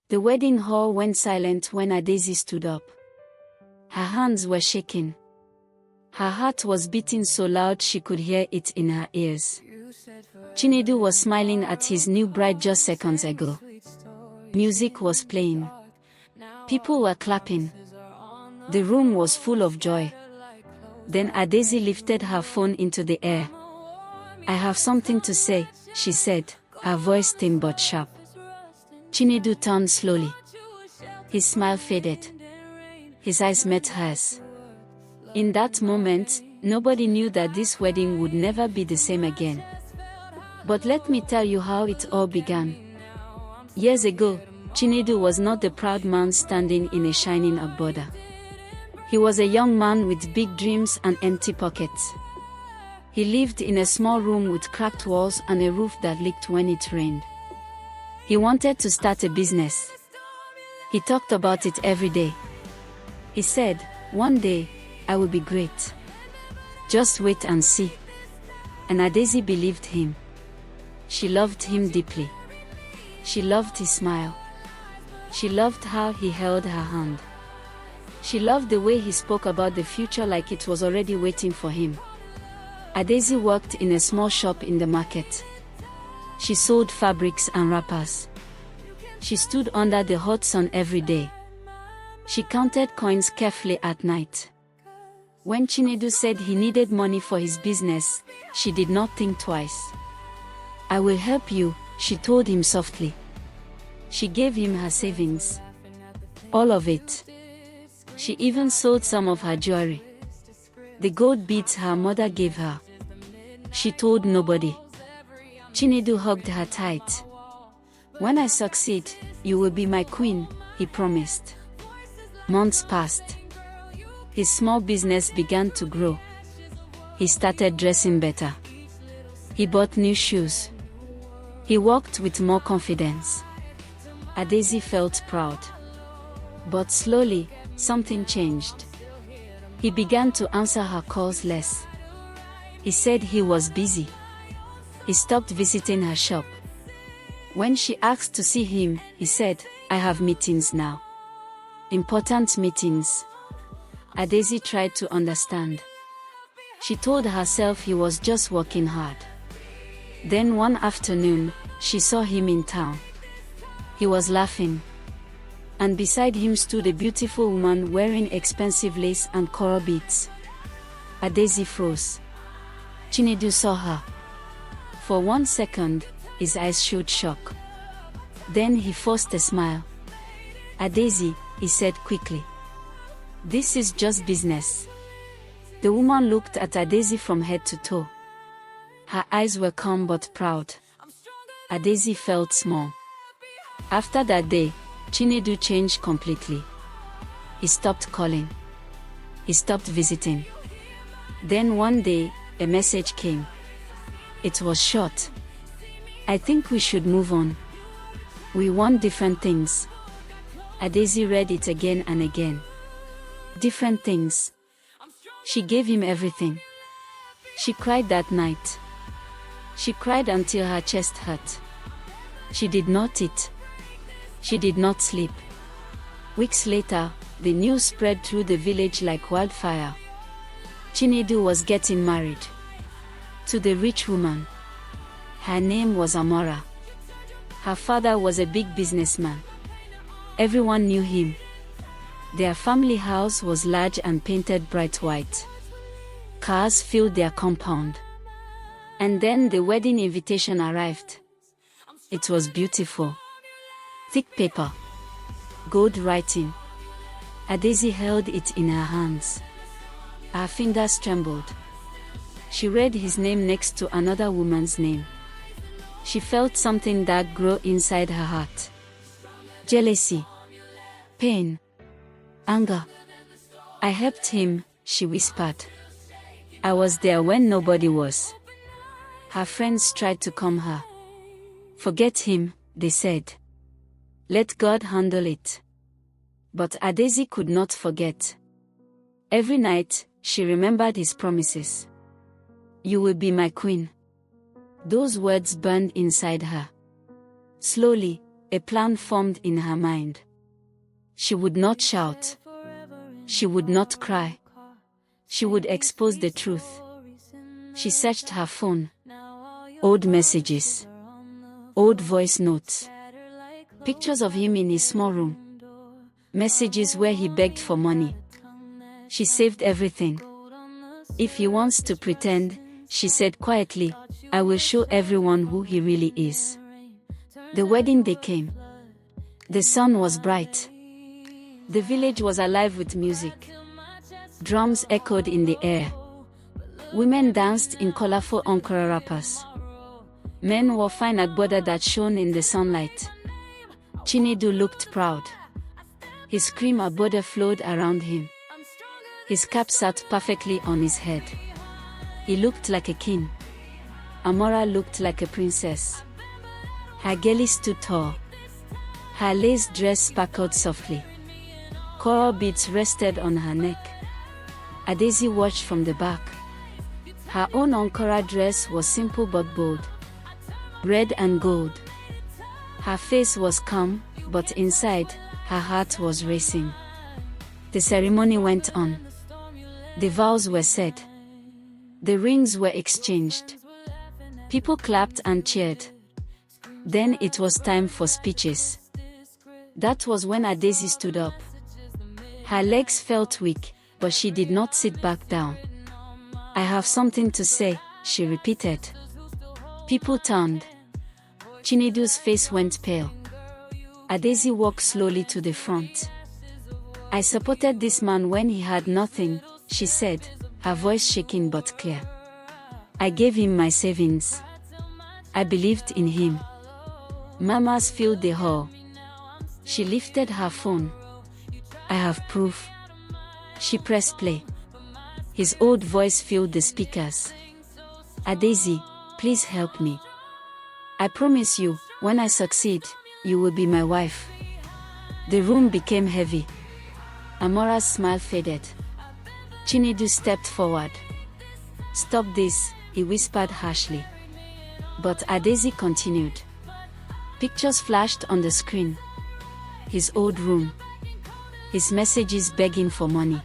The wedding hall went silent when Adaeze stood up. Her hands were shaking. Her heart was beating so loud she could hear it in her ears. Chinedu was smiling at his new bride just seconds ago. Music was playing. People were clapping. The room was full of joy. Then Adaeze lifted her phone into the air. "I have something to say," she said, her voice thin but sharp. Chinedu turned slowly. His smile faded. His eyes met hers. In that moment, nobody knew that this wedding would never be the same again. But let me tell you how it all began. Years ago, Chinedu was not the proud man standing in a shining agbada. He was a young man with big dreams and empty pockets. He lived in a small room with cracked walls and a roof that leaked when it rained. He wanted to start a business. He talked about it every day. He said, "One day, I will be great. Just wait and see." And Adaeze believed him. She loved him deeply. She loved his smile. She loved how he held her hand. She loved the way he spoke about the future like it was already waiting for him. Adaeze worked in a small shop in the market. She sold fabrics and wrappers. She stood under the hot sun every day. She counted coins carefully at night. When Chinedu said he needed money for his business, she did not think twice. "I will help you," she told him softly. She gave him her savings. All of it. She even sold some of her jewelry. The gold beads her mother gave her. She told nobody. Chinedu hugged her tight. "When I succeed, you will be my queen," he promised. Months passed. His small business began to grow. He started dressing better. He bought new shoes. He walked with more confidence. Adaeze felt proud. But slowly, something changed. He began to answer her calls less. He said he was busy. He stopped visiting her shop. When she asked to see him, he said, "I have meetings now. Important meetings." Adaeze tried to understand. She told herself he was just working hard. Then one afternoon, she saw him in town. He was laughing. And beside him stood a beautiful woman wearing expensive lace and coral beads. Adaeze froze. Chinedu saw her. For 1 second, his eyes showed shock. Then he forced a smile. "Adaeze," he said quickly. "This is just business." The woman looked at Adaeze from head to toe. Her eyes were calm but proud. Adaeze felt small. After that day, Chinedu changed completely. He stopped calling. He stopped visiting. Then one day, a message came. It was short. "I think we should move on. We want different things." Adaeze read it again and again. Different things. She gave him everything. She cried that night. She cried until her chest hurt. She did not eat. She did not sleep. Weeks later, the news spread through the village like wildfire. Chinedu was getting married. To the rich woman. Her name was Amora. Her father was a big businessman. Everyone knew him. Their family house was large and painted bright white. Cars filled their compound. And then the wedding invitation arrived. It was beautiful. Thick paper. Gold writing. Adaeze held it in her hands. Her fingers trembled. She read his name next to another woman's name. She felt something dark grow inside her heart. Jealousy. Pain. Anger. "I helped him," she whispered. "I was there when nobody was." Her friends tried to calm her. "Forget him," they said. "Let God handle it." But Adaeze could not forget. Every night, she remembered his promises. "You will be my queen." Those words burned inside her. Slowly, A plan formed in her mind. She would not shout. She would not cry. She would expose the truth. She searched her phone. Old messages. Old voice notes. Pictures of him in his small room. Messages where he begged for money. She saved everything. If he wants to pretend, she said quietly, I will show everyone who he really is. The wedding day came. The sun was bright. The village was alive with music. Drums echoed in the air. Women danced in colorful Ankara wrappers. Men wore fine agbada that shone in the sunlight. Chinedu looked proud. His cream agbada flowed around him. His cap sat perfectly on his head. He looked like a king. Amora looked like a princess. Her geli stood tall. Her lace dress sparkled softly. Coral beads rested on her neck. Adesi watched from the back. Her own Ankara dress was simple but bold. Red and gold. Her face was calm, but inside, her heart was racing. The ceremony went on. The vows were said. The rings were exchanged. People clapped and cheered. Then it was time for speeches. That was when Adesi stood up. Her legs felt weak, but she did not sit back down. I have something to say, she repeated. People turned. Chinedu's face went pale. Adesi walked slowly to the front. I supported this man when he had nothing, she said, her voice shaking but clear. I gave him my savings. I believed in him. Mamas filled the hall. She lifted her phone. I have proof. She pressed play. His old voice filled the speakers. Adesi, please help me. I promise you, when I succeed, you will be my wife. The room became heavy. Amora's smile faded. Chinedu stepped forward. Stop this, he whispered harshly. But Adesi continued. Pictures flashed on the screen. His old room. His messages begging for money.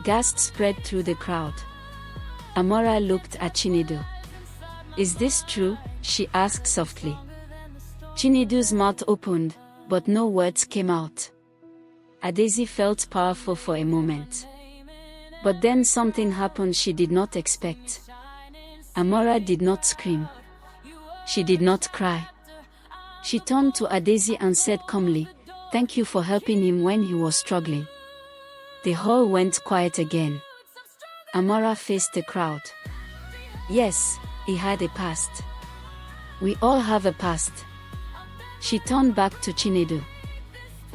Gasps spread through the crowd. Amora looked at Chinedu. Is this true? She asked softly. Chinedu's mouth opened, but no words came out. Adesi felt powerful for a moment. But then something happened she did not expect. Amora did not scream. She did not cry. She turned to Adesi and said calmly, "Thank you for helping him when he was struggling." The hall went quiet again. Amora faced the crowd. Yes, he had a past. We all have a past. She turned back to Chinedu.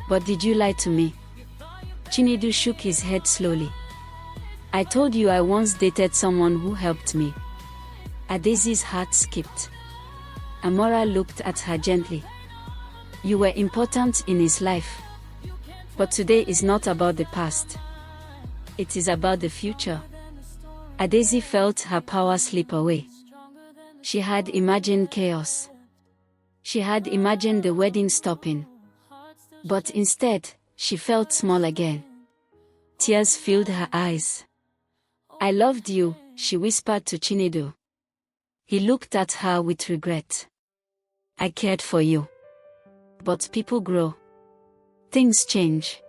But did you lie to me? Chinedu shook his head slowly. I told you I once dated someone who helped me. Adesi's heart skipped. Amora looked at her gently. You were important in his life. But today is not about the past. It is about the future. Adesi felt her power slip away. She had imagined chaos. She had imagined the wedding stopping. But instead, she felt small again. Tears filled her eyes. I loved you, she whispered to Chinedu. He looked at her with regret. I cared for you. But people grow. Things change.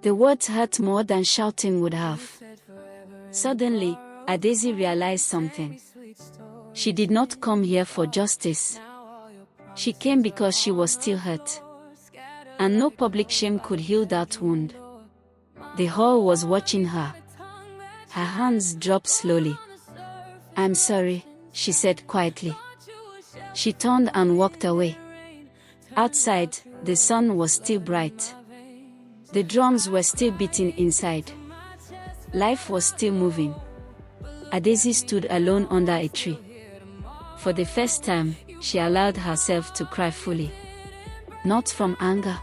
The words hurt more than shouting would have. Suddenly, Adesi realized something. She did not come here for justice. She came because she was still hurt. And no public shame could heal that wound. The hall was watching her. Her hands dropped slowly. I'm sorry, she said quietly. She turned and walked away. Outside, the sun was still bright. The drums were still beating inside. Life was still moving. Adesi stood alone under a tree. For the first time, she allowed herself to cry fully. Not from anger.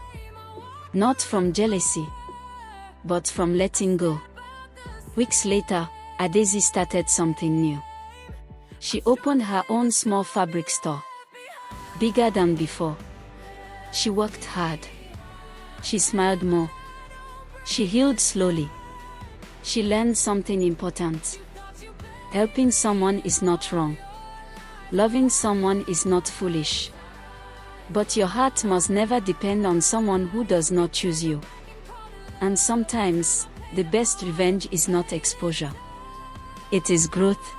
Not from jealousy. But from letting go. Weeks later, Adesi started something new. She opened her own small fabric store. Bigger than before. She worked hard. She smiled more. She healed slowly. She learned something important. Helping someone is not wrong. Loving someone is not foolish. But your heart must never depend on someone who does not choose you. And sometimes, the best revenge is not exposure. It is growth.